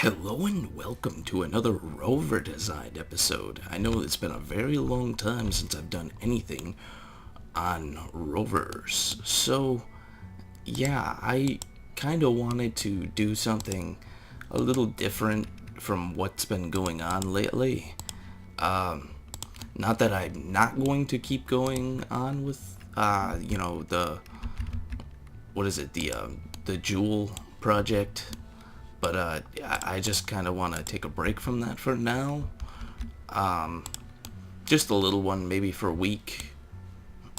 Hello and welcome to another Rover designed episode. I know it's been a very long time since I've done anything on rovers. So, yeah, I kind of wanted to do something a little different from what's been going on lately. Not that I'm not going to keep going on with, what is it, the Jewel project, but I just kind of want to take a break from that for now. Just a little one, maybe for a week.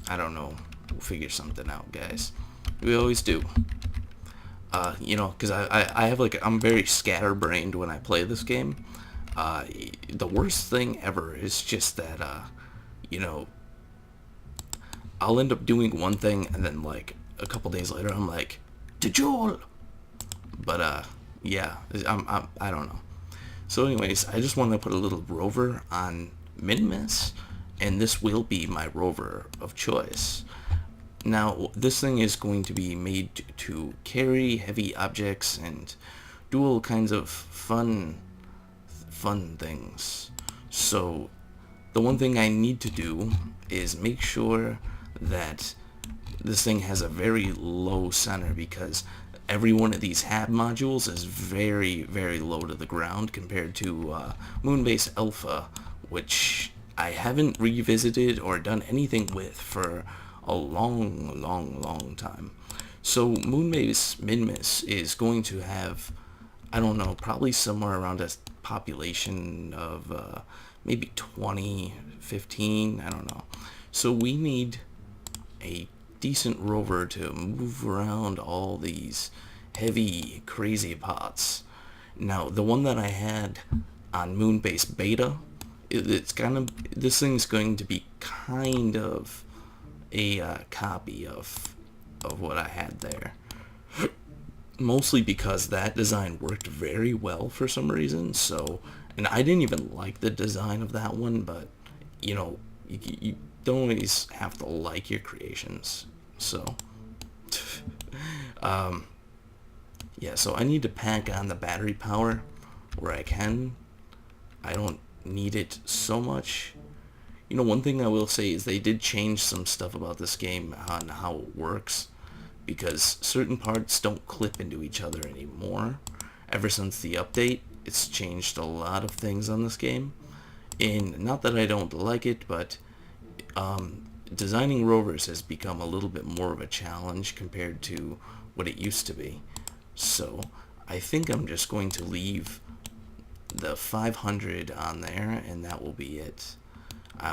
I don't know. We'll figure something out, guys. We always do. Because I have I'm very scatterbrained when I play this game. The worst thing ever is just that, you know, I'll end up doing one thing and then like a couple days later I'm like, to Joel. But yeah, I don't know. So anyways, I just want to put a little rover on Minmus, and this will be my rover of choice. Now, this thing is going to be made to carry heavy objects and do all kinds of fun things. So, the one thing I need to do is make sure that this thing has a very low center, because every one of these hab modules is very, very low to the ground compared to Minmus Base Alpha, which I haven't revisited or done anything with for a long time. So Minmus is going to have, I don't know, probably somewhere around a population of maybe 20, 15, I don't know. So we need a decent rover to move around all these heavy, crazy pots. Now, the one that I had on Moonbase Beta, this thing's going to be kind of a copy of what I had there. Mostly because that design worked very well for some reason. So, and I didn't even like the design of that one, but you don't always have to like your creations. So, yeah, so I need to pack on the battery power where I can. I don't need it so much. One thing I will say is they did change some stuff about this game on how it works, because certain parts don't clip into each other anymore. Ever since the update, it's changed a lot of things on this game. And not that I don't like it, but designing rovers has become a little bit more of a challenge compared to what it used to be. So I think I'm just going to leave the 500 on there, and that will be it.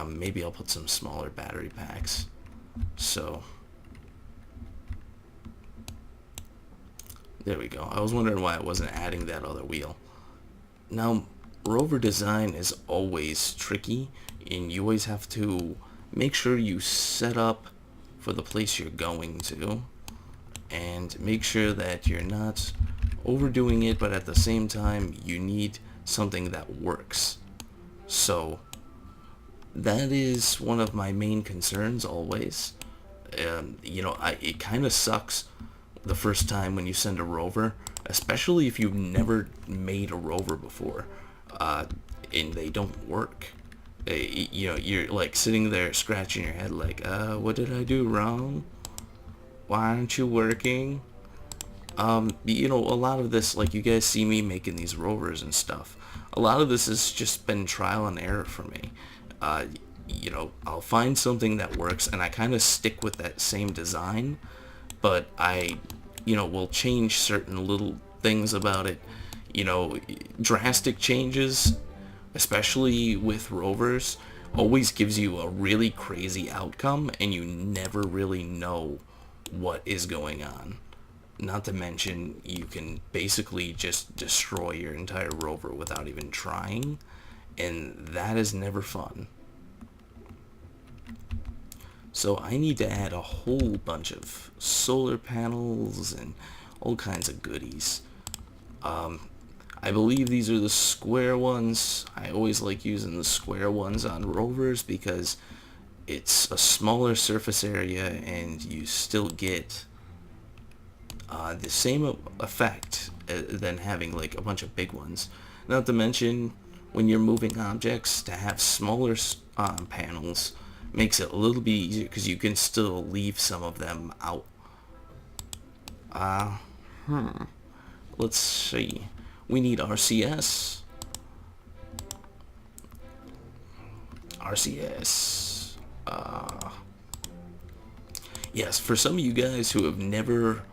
Maybe I'll put some smaller battery packs. So there we go. I was wondering why I wasn't adding that other wheel. Now, rover design is always tricky, and you always have to make sure you set up for the place you're going to, and make sure that you're not overdoing it, but at the same time you need something that works. So that is one of my main concerns always. It kind of sucks the first time when you send a rover, especially if you've never made a rover before, and they don't work. You're like sitting there scratching your head like, what did I do wrong? Why aren't you working? A lot of this, like, you guys see me making these rovers and stuff. A lot of this has just been trial and error for me. I'll find something that works and I kind of stick with that same design, but I, will change certain little things about it. Drastic changes, especially with rovers, always gives you a really crazy outcome, and you never really know what is going on. Not to mention, you can basically just destroy your entire rover without even trying, and that is never fun. So I need to add a whole bunch of solar panels and all kinds of goodies. I believe these are the square ones. I always like using the square ones on rovers because it's a smaller surface area and you still get the same effect than having like a bunch of big ones. Not to mention, when you're moving objects, to have smaller panels makes it a little bit easier because you can still leave some of them out. Let's see. We need RCS. RCS. Yes, for some of you guys who have never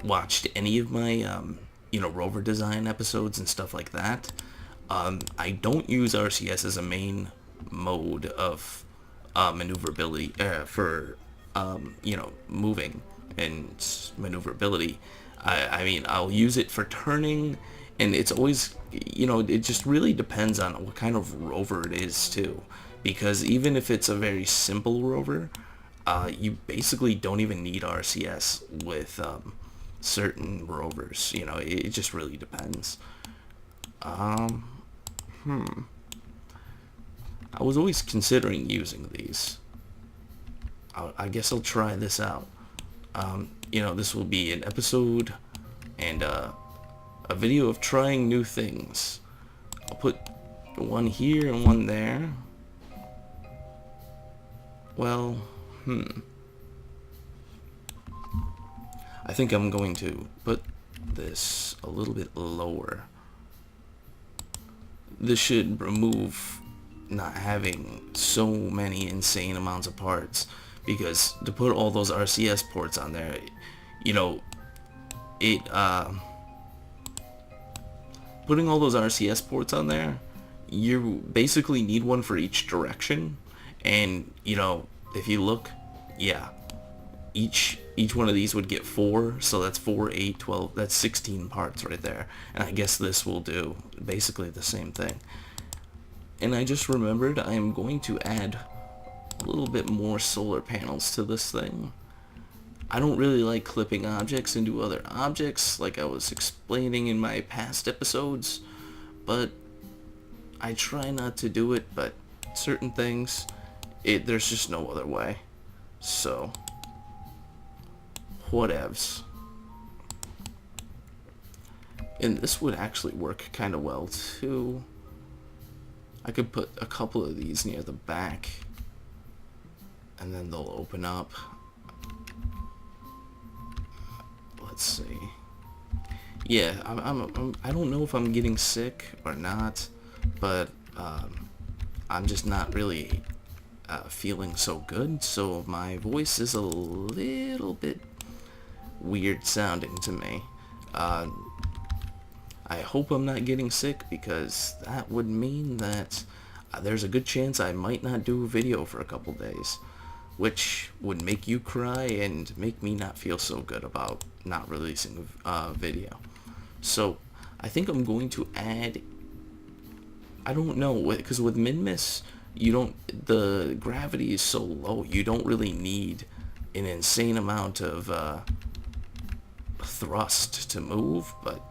watched any of my, Rover design episodes and stuff like that, I don't use RCS as a main mode of maneuverability for, moving and maneuverability. I mean, I'll use it for turning, and it's always, it just really depends on what kind of rover it is too. Because even if it's a very simple rover, you basically don't even need RCS with certain rovers. It just really depends. I was always considering using these. I guess I'll try this out. This will be an episode and a video of trying new things. I'll put one here and one there. Well, I think I'm going to put this a little bit lower. This should remove not having so many insane amounts of parts, because to put all those RCS ports on there, putting all those RCS ports on there, you basically need one for each direction. And if you look, yeah, each one of these would get 4, so that's 4, 8, 12, that's 16 parts right there. And I guess this will do basically the same thing. And I just remembered I am going to add a little bit more solar panels to this thing. I don't really like clipping objects into other objects like I was explaining in my past episodes, but I try not to do it, but certain things, there's just no other way. So, whatevs. And this would actually work kind of well too. I could put a couple of these near the back, and then they'll open up. Let's see. Yeah, I don't know if I'm getting sick or not, but I'm just not really feeling so good, so my voice is a little bit weird sounding to me. I hope I'm not getting sick, because that would mean that there's a good chance I might not do a video for a couple days, which would make you cry and make me not feel so good about not releasing a video. So I think I'm going to add, I don't know, because with Minmus, the gravity is so low, you don't really need an insane amount of thrust to move, but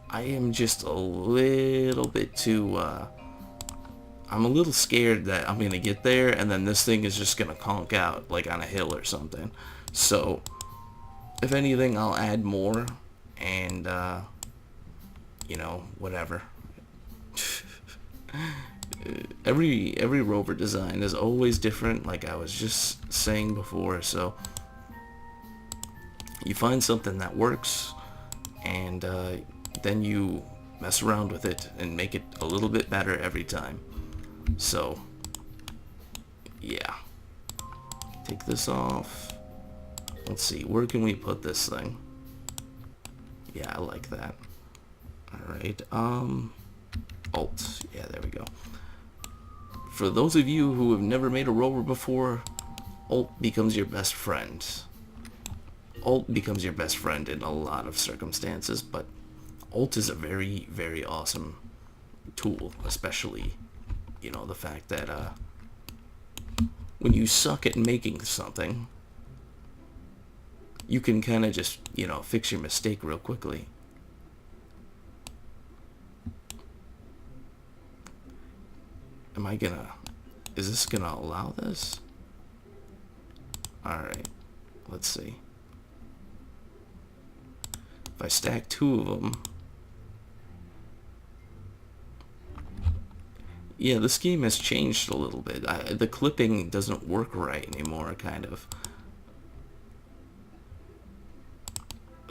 I am just a little bit too, I'm a little scared that I'm gonna get there and then this thing is just gonna conk out like on a hill or something. So if anything, I'll add more, and whatever. Every rover design is always different, like I was just saying before, so you find something that works, and then you mess around with it and make it a little bit better every time. So yeah, take this off. Let's see, where can we put this thing? Yeah, I like that. Alright, Alt. Yeah, there we go. For those of you who have never made a rover before, Alt becomes your best friend. Alt becomes your best friend in a lot of circumstances, but Alt is a very, very awesome tool, especially, the fact that when you suck at making something, you can kind of just, fix your mistake real quickly. Is this gonna allow this? Alright, let's see. If I stack 2 of them, Yeah, this game has changed a little bit. The clipping doesn't work right anymore, kind of.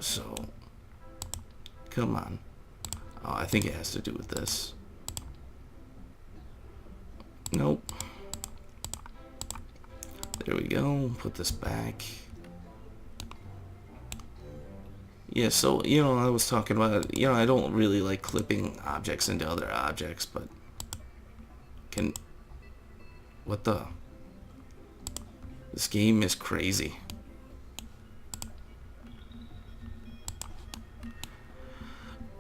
So, come on. Oh, I think it has to do with this. Nope. There we go. Put this back. Yeah, so, I was talking about, I don't really like clipping objects into other objects, but what the? This game is crazy.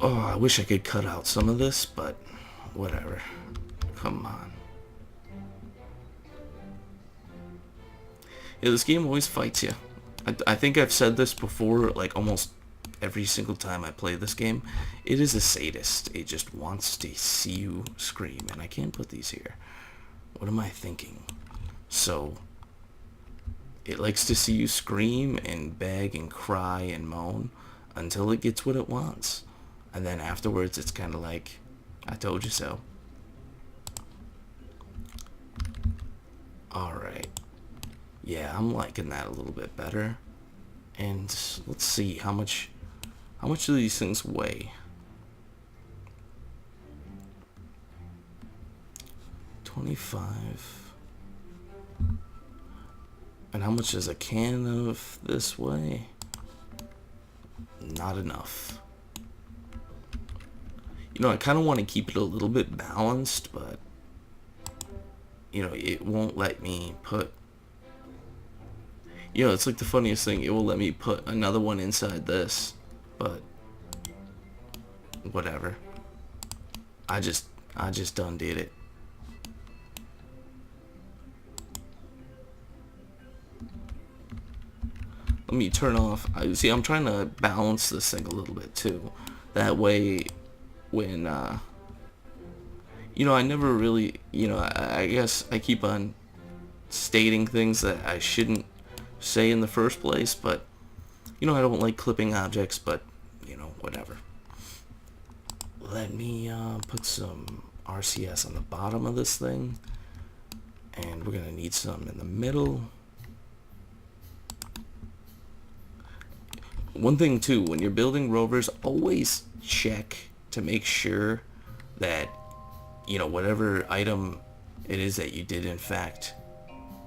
Oh, I wish I could cut out some of this, but whatever. Come on. Yeah, this game always fights you. I think I've said this before, like almost every single time I play this game. It is a sadist. It just wants to see you scream, and I can't put these here. What am I thinking? So, it likes to see you scream and beg and cry and moan until it gets what it wants. And then afterwards, it's kind of like, I told you so. Alright. Yeah, I'm liking that a little bit better. And let's see, how much do these things weigh? 25. And how much does a can of this weigh? Not enough. I kind of want to keep it a little bit balanced, but it won't let me put, it's like the funniest thing. It will let me put another one inside this, but whatever. I just done did it. Let me turn off. See, I'm trying to balance this thing a little bit too. That way, when I never really, I guess I keep on stating things that I shouldn't say in the first place, but I don't like clipping objects, but whatever. Let me put some RCS on the bottom of this thing, and we're gonna need some in the middle. One thing too, when you're building rovers, always check to make sure that whatever item it is that you did in fact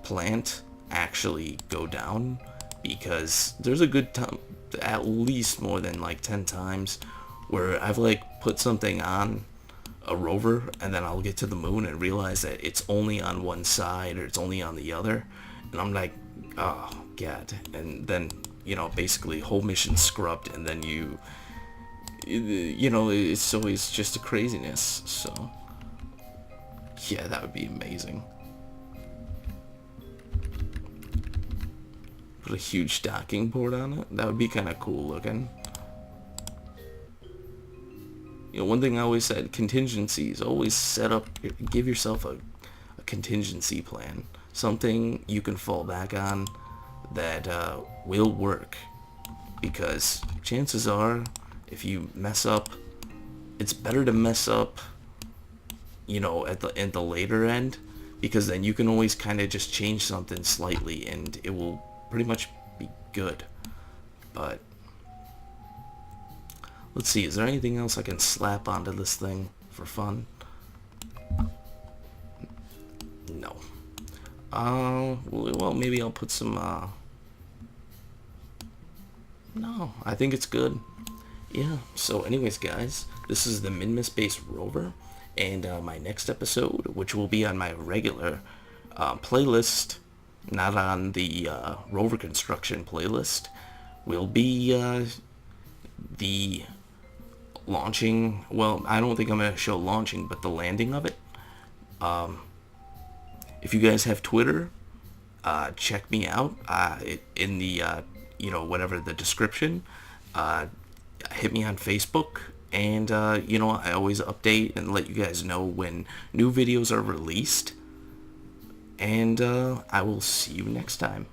plant actually go down, because there's a good time, at least more than like 10 times, where I've like put something on a rover and then I'll get to the moon and realize that it's only on one side or it's only on the other, and I'm like, oh god, and then basically whole mission scrubbed, and then it's always just a craziness. So yeah, that would be amazing. Put a huge docking port on it. That would be kind of cool looking. One thing I always said, contingencies. Always set up, give yourself a contingency plan. Something you can fall back on that will work. Because chances are, if you mess up, it's better to mess up, at the later end, because then you can always kind of just change something slightly and it will pretty much be good. But let's see, is there anything else I can slap onto this thing for fun? No. Well, maybe I'll put some, no, I think it's good. Yeah, so anyways, guys, this is the Minmus Base Rover, and my next episode, which will be on my regular playlist, not on the rover construction playlist, will be the launching, well, I don't think I'm going to show launching, but the landing of it. If you guys have Twitter, check me out in the, whatever the description. Hit me on Facebook, and I always update and let you guys know when new videos are released, and I will see you next time.